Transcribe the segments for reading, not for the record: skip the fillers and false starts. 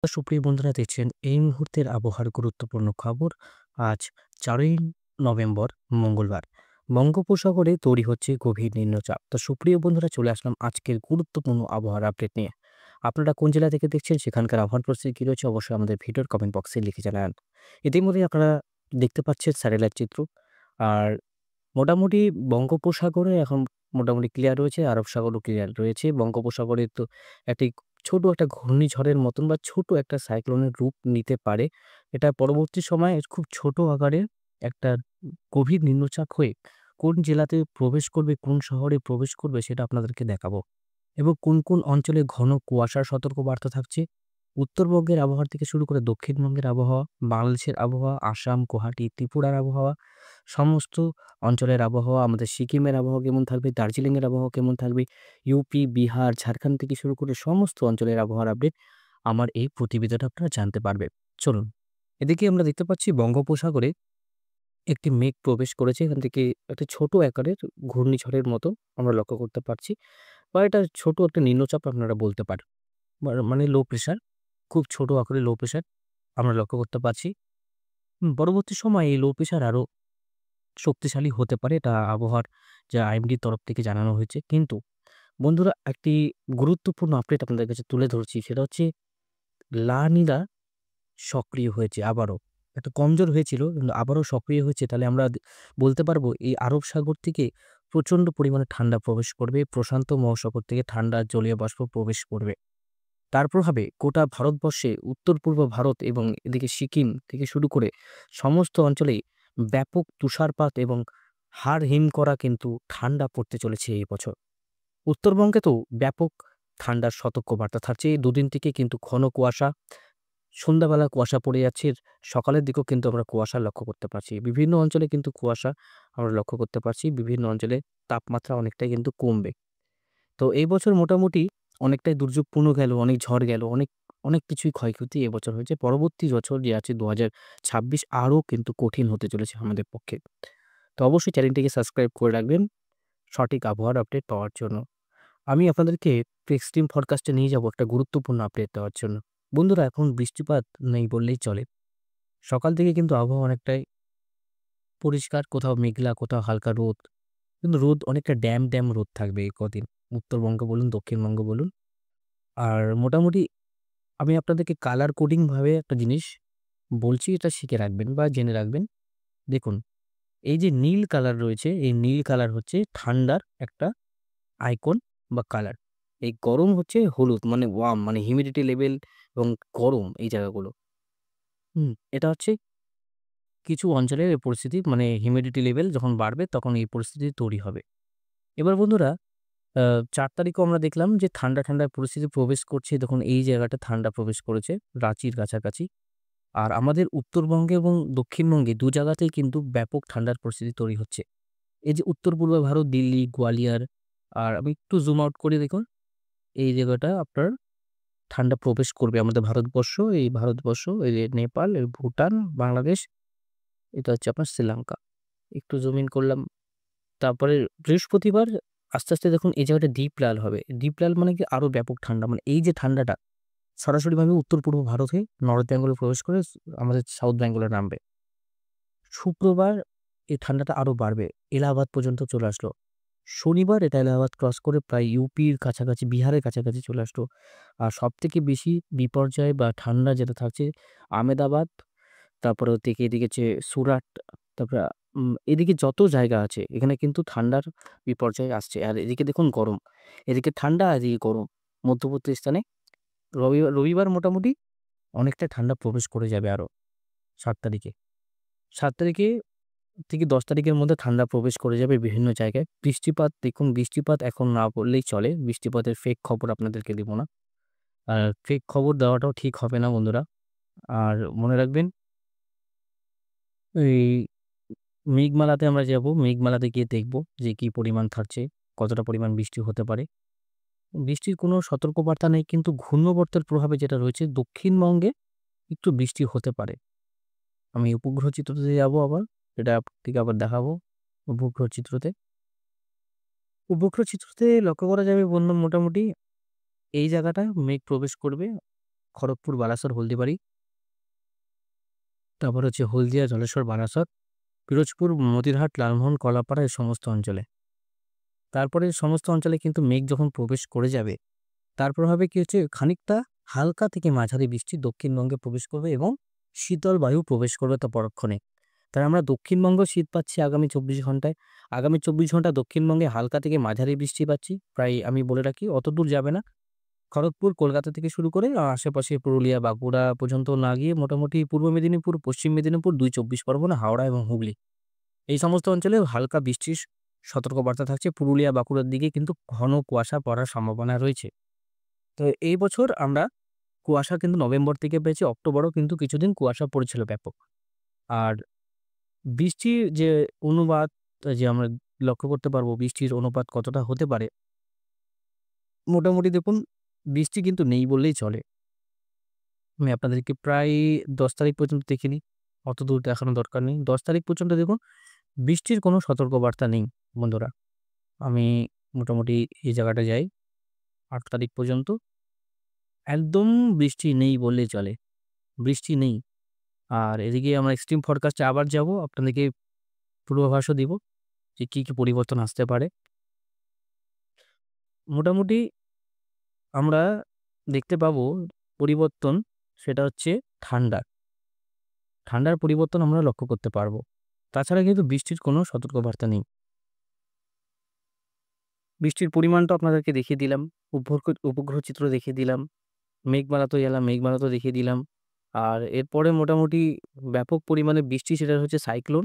সুপ্রিয় বন্ধুরা দেখছেন এই মুহূর্তের আবহাওয়ার গুরুত্বপূর্ণ খবর। আজ 4ই নভেম্বর মঙ্গলবার। বঙ্গোপসাগরে তৈরি হচ্ছে গভীর নিম্নচাপ। তো সুপ্রিয় বন্ধুরা চলে আসলাম আজকের গুরুত্বপূর্ণ আবহাওয়ার আপডেট নিয়ে। আপনারা কোন জেলা থেকে দেখছেন সেখানকার আবহাওয়ার পরিস্থিতি কী রয়েছে অবশ্যই আমাদের ভিডিওর কমেন্ট বক্সে লিখে জানান। ইতিমধ্যেই আপনারা দেখতে পাচ্ছেন স্যাটেলাইট চিত্র। আর মোটামুটি বঙ্গোপসাগরে এখন মোটামুটি ক্লিয়ার রয়েছে, আরব সাগরও ক্লিয়ার রয়েছে। বঙ্গোপসাগরে তো একটি ছোট একটা ঘূর্ণিঝড়ের মতন বা ছোট একটা সাইক্লোনের রূপ নিতে পারে। এটা পরবর্তী সময়ে খুব ছোট আকারের একটা গভীর নিম্নচাপ হয়ে কোন জেলাতে প্রবেশ করবে, কোন শহরে প্রবেশ করবে সেটা আপনাদেরকে দেখাবো। এবং কোন, কোন অঞ্চলে ঘন কুয়াশার সতর্কবার্তা থাকছে। উত্তরবঙ্গের আবহাওয়া থেকে শুরু করে দক্ষিণবঙ্গের আবহাওয়া, বাংলাদেশের আবহাওয়া, আসাম, গুয়াহাটি, ত্রিপুরার আবহাওয়া, সমস্ত অঞ্চলের আবহাওয়া, আমাদের সিকিমের আবহাওয়া কেমন থাকবে, দার্জিলিংয়ের আবহাওয়া কেমন থাকবে, ইউপি, বিহার, ঝাড়খণ্ড থেকে শুরু করে সমস্ত অঞ্চলের আবহাওয়ার আপডেট আমার এই প্রতিবেদনে আপনারা জানতে পারবেন। চলুন। এদিকে আমরা দেখতে পাচ্ছি বঙ্গোপসাগরে একটি মেঘ প্রবেশ করেছে। এখান থেকে একটা ছোট আকারের ঘূর্ণিঝড়ের মতো আমরা লক্ষ্য করতে পারছি বা এটা ছোট একটা নিম্নচাপ আপনারা বলতে পারেন। মানে লো প্রেশার, খুব ছোট আকারের লো প্রেশার আমরা লক্ষ্য করতে পারছি। পরবর্তী সময়ে এই লো প্রেশার আরো শক্তিশালী হতে পারে। এটা আবহাওয়ার যা আইএমডির তরফ থেকে জানানো হয়েছে। কিন্তু বন্ধুরা একটি গুরুত্বপূর্ণ আপডেট আপনাদের কাছে তুলে ধরছি। সেটা হচ্ছে লা নিনা সক্রিয় হয়েছে আবারও। একটা কমজোর হয়েছিল কিন্তু আবারও সক্রিয় হয়েছে। তাহলে আমরা বলতে পারবো এই আরব সাগর থেকে প্রচণ্ড পরিমাণে ঠান্ডা প্রবেশ করবে। প্রশান্ত মহাসাগর থেকে ঠান্ডা জলীয় বাষ্প প্রবেশ করবে। তার প্রভাবে গোটা ভারতবর্ষে উত্তর-পূর্ব ভারত এবং এদিকে সিকিম থেকে শুরু করে সমস্ত অঞ্চলেই ব্যাপক তুষারপাত এবং হাড় হিম করা কিন্তু ঠান্ডা পড়তে চলেছে এই বছর। উত্তরবঙ্গে তো ব্যাপক ঠান্ডার সতর্কবার্তা থাকছে। এই দুদিন থেকে কিন্তু ঘন কুয়াশা, সন্ধ্যাবেলা কুয়াশা পড়ে যাচ্ছে। সকালের দিকেও কিন্তু আমরা কুয়াশা লক্ষ্য করতে পারছি। বিভিন্ন অঞ্চলে কিন্তু কুয়াশা আমরা লক্ষ্য করতে পারছি। বিভিন্ন অঞ্চলে তাপমাত্রা অনেকটাই কিন্তু কমবে। তো এই বছর মোটামুটি অনেকটাই দুর্যোগপূর্ণ গেল, অনেক ঝড় গেল, অনেক, অনেক কিছুই ক্ষয়ক্ষতি এবছর হয়েছে। পরবর্তী বছর যে আছে ২০২৬ আরও কিন্তু কঠিন হতে চলেছে আমাদের পক্ষে। তো অবশ্যই চ্যানেলটিকে সাবস্ক্রাইব করে রাখবেন সঠিক আবহাওয়ার আপডেট পাওয়ার জন্য। আমি আপনাদেরকে এক্সট্রিম ফরকাস্টে নিয়ে যাব একটা গুরুত্বপূর্ণ আপডেট দেওয়ার জন্য। বন্ধুরা এখন বৃষ্টিপাত নেই বললেই চলে। সকাল থেকে কিন্তু আবহাওয়া অনেকটাই পরিষ্কার, কোথাও মেঘলা, কোথাও হালকা রোদ। কিন্তু রোদ অনেকটা ড্যাম, ড্যাম রোদ থাকবে এই কদিন। উত্তরবঙ্গ বলুন, দক্ষিণবঙ্গ বলুন। আর মোটামুটি আমি আপনাদেরকে কালার কোডিং ভাবে একটা জিনিস বলছি, এটা শিখে রাখবেন বা জেনে রাখবেন। দেখুন, এই যে নীল কালার রয়েছে, এই নীল কালার হচ্ছে ঠান্ডার একটা আইকন বা কালার। এই গরম হচ্ছে হলুদ মানে ওয়ার্ম মানে হিউমিডিটি লেভেল এবং গরম এই জায়গাগুলো। এটা হচ্ছে কিছু অঞ্চলের এই পরিস্থিতি মানে হিউমিডিটি লেভেল যখন বাড়বে তখন এই পরিস্থিতি তৈরি হবে। এবার বন্ধুরা আ ৪ তারিখেও আমরা দেখলাম যে ঠান্ডা, ঠান্ডা পরিস্থিতি প্রবেশ করছে। দেখুন এই জায়গাটা ঠান্ডা প্রবেশ করেছে রাঁচির কাছাকাছি। আর আমাদের উত্তরবঙ্গে এবং দক্ষিণবঙ্গে ২ জায়গাতেই কিন্তু ব্যাপক ঠান্ডার পরিস্থিতি তৈরি হচ্ছে। এই যে উত্তর-পূর্ব ভারত, দিল্লি, গোয়ালিয়র আর আমি একটু জুম আউট করে দেখুন, এই জায়গাটা আপনার ঠান্ডা প্রবেশ করবে আমাদের ভারতবর্ষ, এই ভারতবর্ষ, এই যে নেপাল, এই ভুটান, বাংলাদেশ, এটা হচ্ছে আপনার শ্রীলঙ্কা। একটু জুম ইন করলাম। তারপরে বৃহস্পতিবার আস্তে, আস্তে দেখুন এই জায়গাটা ডিপ লাল হবে। ডিপ লাল মানে কি আরো ব্যাপক ঠান্ডা। মানে এই যে ঠান্ডাটা সরাসরিভাবে উত্তর-পূর্ব ভারতে নর্থ বেঙ্গলে প্রবেশ করে আমাদের সাউথ বেঙ্গলে নামবে। শুক্রবার এই ঠান্ডাটা আরো বাড়বে। এলাহাবাদ পর্যন্ত চলে আসলো। শনিবার এটা এলাহাবাদ ক্রস করে প্রায় ইউপির কাছাকাছি, বিহারের কাছাকাছি চলে আসলো। আর সবথেকে বেশি বিপর্যয় বা ঠান্ডা যেটা থাকছে আমেদাবাদ, তারপরে ওদিকে এদিকে হচ্ছে সুরাট, তারপরে এদিকে যত জায়গা আছে এখানে কিন্তু ঠান্ডার বিপর্যয় আসছে। আর এদিকে দেখুন গরম। এদিকে ঠান্ডা, এদিকে গরম। মধ্যবর্তী স্থানে রবিবার মোটামুটি অনেকটা ঠান্ডা প্রবেশ করে যাবে আরো ৭ তারিখে। ৭ তারিখে থেকে ১০ তারিখের মধ্যে ঠান্ডা প্রবেশ করে যাবে বিভিন্ন জায়গায়। বৃষ্টিপাত দেখুন, বৃষ্টিপাত এখন না বললেই চলে। বৃষ্টিপাতের ফেক খবর আপনাদেরকে দিব না। আর ফেক খবর দেওয়াটাও ঠিক হবে না বন্ধুরা। আর মনে রাখবেন এই মেঘমালাতে আমরা যাবো। মেঘমালাতে গিয়ে দেখব যে কি পরিমাণ থাকছে, কতটা পরিমাণ বৃষ্টি হতে পারে। বৃষ্টির কোনো সতর্কবার্তা নেই কিন্তু ঘূর্ণাবর্তের প্রভাবে যেটা রয়েছে দক্ষিণবঙ্গে একটু বৃষ্টি হতে পারে। আমি উপগ্রহ চিত্রতে যাবো আবার, সেটা আপনাদেরকে আবার দেখাবো উপগ্রহ চিত্রতে। উপগ্রহ চিত্রতে লক্ষ্য করা যাবে বন্ধু মোটামুটি এই জায়গাটা মেঘ প্রবেশ করবে। খড়গপুর, বালাসোর, হলদিবাড়ি, তারপর হচ্ছে হলদিয়া, জলেশ্বর, বারাসত, পিরোজপুর, মতিরহাট, লালমোহন, কলাপাড়া এই সমস্ত অঞ্চলে। তারপরে সমস্ত অঞ্চলে কিন্তু মেঘ যখন প্রবেশ করে যাবে, তারপর হবে কি হচ্ছে খানিকটা হালকা থেকে মাঝারি বৃষ্টি দক্ষিণবঙ্গে প্রবেশ করবে এবং শীতল বায়ু প্রবেশ করবে তা পরক্ষণে। তাই আমরা দক্ষিণবঙ্গ শীত পাচ্ছি আগামী ২৪ ঘন্টায়। আগামী ২৪ ঘন্টা দক্ষিণবঙ্গে হালকা থেকে মাঝারি বৃষ্টি পাচ্ছি। প্রায় আমি বলে রাখি অতদূর যাবে না। খড়গপুর, কলকাতা থেকে শুরু করে আশেপাশে পুরুলিয়া, বাঁকুড়া পর্যন্ত না গিয়ে মোটামুটি পূর্ব মেদিনীপুর, পশ্চিম মেদিনীপুর, ২ চব্বিশ পরগনা, হাওড়া এবং হুগলি এই সমস্ত অঞ্চলে হালকা বৃষ্টির সতর্কবার্তা থাকছে। পুরুলিয়া, বাঁকুড়ার দিকে কিন্তু ঘন কুয়াশা পড়ার সম্ভাবনা রয়েছে। তো এই বছর আমরা কুয়াশা কিন্তু নভেম্বর থেকে পেয়েছি, অক্টোবরেও কিন্তু কিছুদিন কুয়াশা পড়েছিল ব্যাপক। আর বৃষ্টির যে অনুপাত যে আমরা লক্ষ্য করতে পারবো বৃষ্টির অনুপাত কতটা হতে পারে, মোটামুটি দেখুন বৃষ্টি কিন্তু নেই বললেই চলে। আমি আপনাদেরকে প্রায় ১০ তারিখ পর্যন্ত দেখে নিই, অতদূর দেখানোর দরকার নেই। ১০ তারিখ পর্যন্ত দেখুন বৃষ্টির কোনো সতর্কবার্তা নেই বন্ধুরা। আমি মোটামুটি এই জায়গাটা যাই ৮ তারিখ পর্যন্ত একদম বৃষ্টি নেই বললেই চলে, বৃষ্টি নেই। আর এদিকে আমরা এক্সট্রিম ফরকাস্টে আবার যাব, আপনাদেরকে পূর্বাভাসও দিব যে কী, কী পরিবর্তন আসতে পারে। মোটামুটি আমরা দেখতে পাবো পরিবর্তন, সেটা হচ্ছে ঠান্ডার। ঠান্ডার পরিবর্তন আমরা লক্ষ্য করতে পারবো। তাছাড়া কিন্তু বৃষ্টির কোনো সতর্কবার্তা নেই। বৃষ্টির পরিমাণটা আপনাদেরকে দেখিয়ে দিলাম, উপগ্রহ চিত্র দেখিয়ে দিলাম, মেঘমালা তো এলাম, মেঘমালা তো দেখিয়ে দিলাম। আর এরপরে মোটামুটি ব্যাপক পরিমাণে বৃষ্টি, সেটা হচ্ছে সাইক্লোন।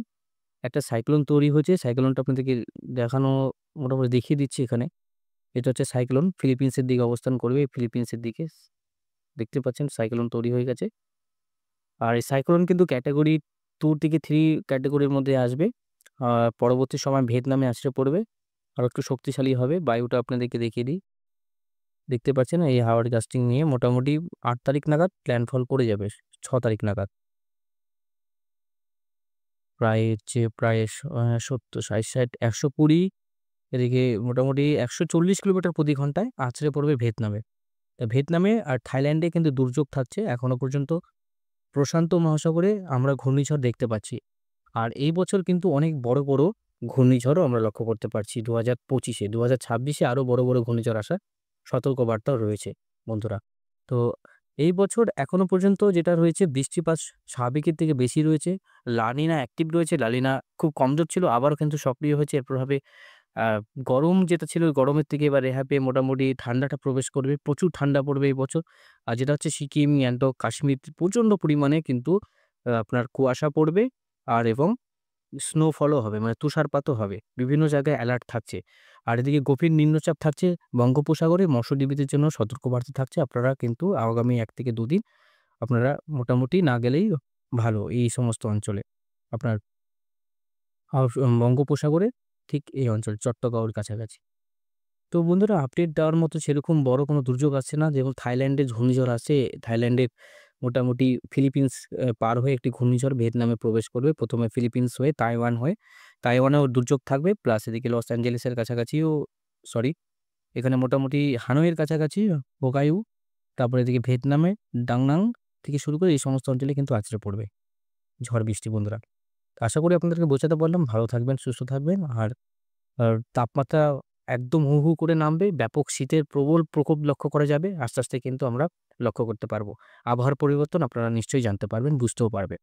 একটা সাইক্লোন তৈরি হয়েছে, সাইক্লোনটা আপনাদেরকে দেখানো মোটামুটি দেখিয়ে দিচ্ছি এখানে। এটা হচ্ছে সাইক্লোন, ফিলিপিন্সের দিকে অবস্থান করবে। ফিলিপিন্সের দিকে দেখতে পাচ্ছেন সাইক্লোন তৈরি হয়ে গেছে। আর এই সাইক্লোন কিন্তু ক্যাটাগরি 2 থেকে 3 ক্যাটাগরির মধ্যে আসবে। পরবর্তী সময় ভিয়েতনামে আছড়ে পড়বে, আরও একটু শক্তিশালী হবে। বায়ুটা আপনাদেরকে দেখিয়ে দিই, দেখতে পাচ্ছেন এই হাওয়ার গাস্টিং নিয়ে মোটামুটি ৮ তারিখ নাগাদ ল্যান্ডফল করে যাবে, ৬ তারিখ নাগাদ। প্রায় ৭০, ৬০, ১২০, এদিকে মোটামুটি ১৪০ কিলোমিটার প্রতি ঘন্টায় আছড়ে পড়বে ভিয়েতনামে। তা ভিয়েতনামে আর থাইল্যান্ডে কিন্তু দুর্যোগ থাকছে। এখনো পর্যন্ত প্রশান্ত মহাসাগরে আমরা ঘূর্ণিঝড় দেখতে পাচ্ছি। আর এই বছর কিন্তু অনেক বড়, বড় ঘূর্ণিঝড়ও আমরা লক্ষ্য করতে পারছি ২০২৫-এ। ২০২৬-এ আরও বড়, বড় ঘূর্ণিঝড় আসার সতর্কবার্তাও রয়েছে বন্ধুরা। তো এই বছর এখনো পর্যন্ত যেটা রয়েছে বৃষ্টিপাত স্বাভাবিকের থেকে বেশি রয়েছে। লা নিনা অ্যাক্টিভ রয়েছে। লা নিনা খুব কমজোর ছিল, আবারও কিন্তু সক্রিয় হয়েছে। এর প্রভাবে আ গরম যেটা ছিল, ওই গরমের থেকে এবার রেহাই পেয়ে মোটামুটি ঠান্ডাটা প্রবেশ করবে। প্রচুর ঠান্ডা পড়বে এই বছর। আর যেটা হচ্ছে সিকিম, গ্যাংটক, কাশ্মীর প্রচণ্ড পরিমাণে কিন্তু আপনার কুয়াশা পড়বে এবং স্নোফলও হবে, মানে তুষারপাতও হবে। বিভিন্ন জায়গায় অ্যালার্ট থাকছে। আর এদিকে গভীর নিম্নচাপ থাকছে বঙ্গোপসাগরে, মৎস্যজীবীদের জন্য সতর্কবার্তা থাকছে। আপনারা কিন্তু আগামী ১ থেকে ২ দিন আপনারা মোটামুটি না গেলেই ভালো এই সমস্ত অঞ্চলে। আপনার বঙ্গোপসাগরে ঠিক এই অঞ্চল চট্টগ্রামের কাছাকাছি। তো বন্ধুরা আপডেট দেওয়ার মতো সেরকম বড় কোনো দুর্যোগ আসছে না। যেমন থাইল্যান্ডে ঘূর্ণিঝড় আসছে। থাইল্যান্ডের মোটামুটি ফিলিপিন্স পার হয়ে একটি ঘূর্ণিঝড় ভিয়েতনামে প্রবেশ করবে। ১ম এ ফিলিপিন্স হয়ে তাইওয়ান হয়ে, তাইওয়ানেও দুর্যোগ থাকবে। প্লাস এদিকে লস অ্যাঞ্জেলেসের কাছাকাছিও, সরি, এখানে মোটামুটি হানয়ের কাছাকাছি হোকাইউ, তারপরে এদিকে ভিয়েতনামে ডাংনাং থেকে শুরু করে এই সমস্ত অঞ্চলে কিন্তু আছড়ে পড়বে ঝড় বৃষ্টি বন্ধুরা। তো আশা করি আপনাদেরকে বোঝাতে পারলাম। ভালো থাকবেন, সুস্থ থাকবেন। আর তাপমাত্রা একদম হু, হু করে নামবে। ব্যাপক শীতের প্রবল প্রকোপ লক্ষ্য করা যাবে। আস্তে, আস্তে কিন্তু আমরা লক্ষ্য করতে পারবো। আবহাওয়ার পরিবর্তন আপনারা নিশ্চয়ই জানতে পারবেন, বুঝতেও পারবেন।